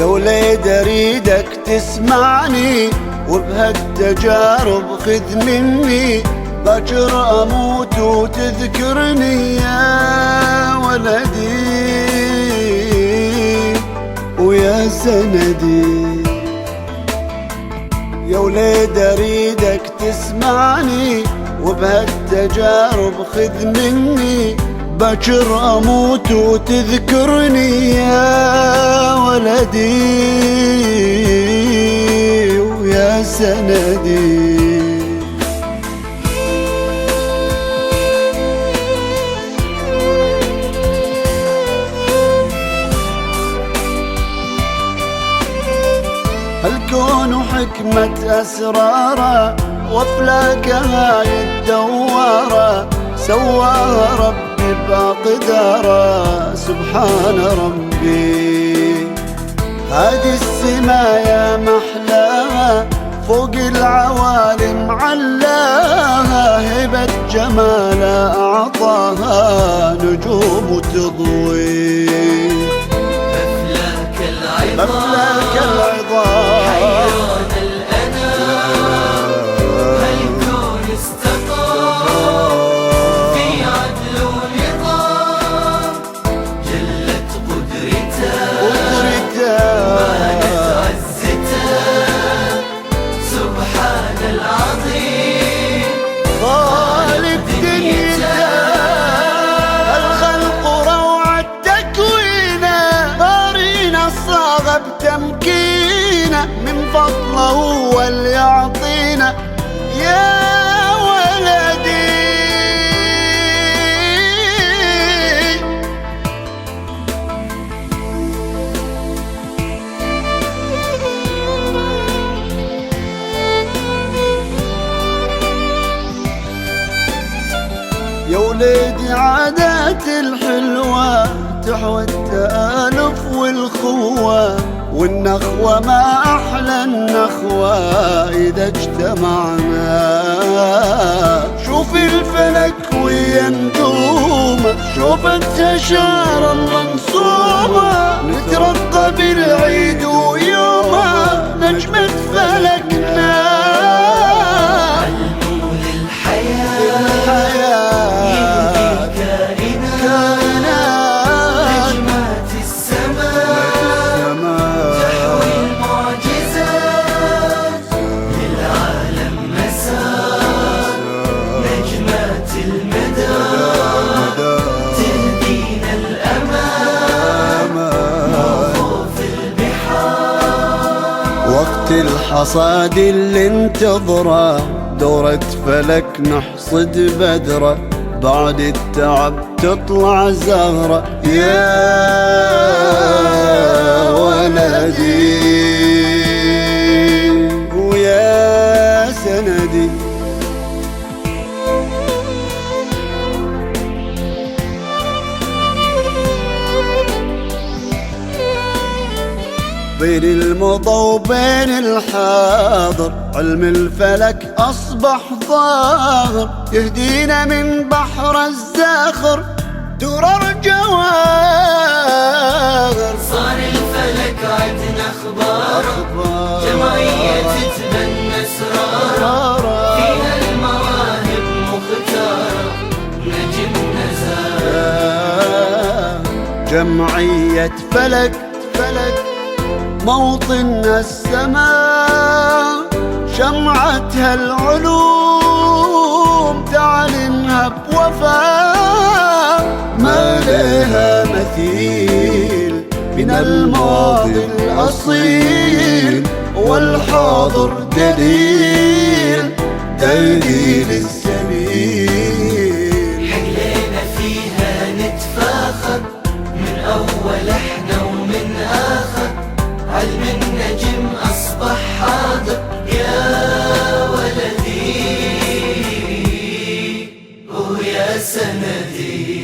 يا وليد اريدك تسمعني وبهالتجارب خذ مني، باكر اموت وتذكرني يا ولدي ويا سندي. يا وليد اريدك تسمعني وبهالتجارب خذ مني، باكر اموت وتذكرني يا ولدي ويا سندي. الكون وحكمة أسراره وأفلاكها الدوارة، سواها ربي بأقداره سبحان ربي. هذه السما يا محلاها فوق العوالم علاها، هبة جمالها أعطاها نجوم تضوي. مفلاك العظام حيران الأنام، هالكون استقام في عدل ونظام، جلت قدرته ومالت عزته سبحان العظيم خالق دنيته. الخلق روعة تكوينه، بارينا صاغ بتمكينه، من فضله هو اللي يعطينا يا ولدي. يا وليدي عادات الحلوة تحوى التآلف والخوة، والنخوة ما أحلى النخوة إذا اجتمعنا. شوف الفلك ويا نجومه، شوف التشارة المنصومة، نترقى بالعيد ويومه نجمة فلكنا. وقت الحصاد اللي انتظره، دورة فلك نحصد بدره، بعد التعب تطلع زهرة يا ولدي ويا سندي. بين المضى وبين الحاضر علم الفلك أصبح ظاهر، يهدينا من بحر الزاخر درر جواهر. صار الفلك عدنا أخبار، جمعية تتبنى أسرار، فيها المواهب مختارة نجم نزار. جمعية فلك موطنها السماء، شمعتها العلوم تعلنها بوفاء، ما لها مثيل من الماضي الأصيل، والحاضر دليل السبيل. حلينا فيها نتفاخر من أول احنا ومن آخر، علم النجم أصبح حاضر يا ولدي ويا سندي.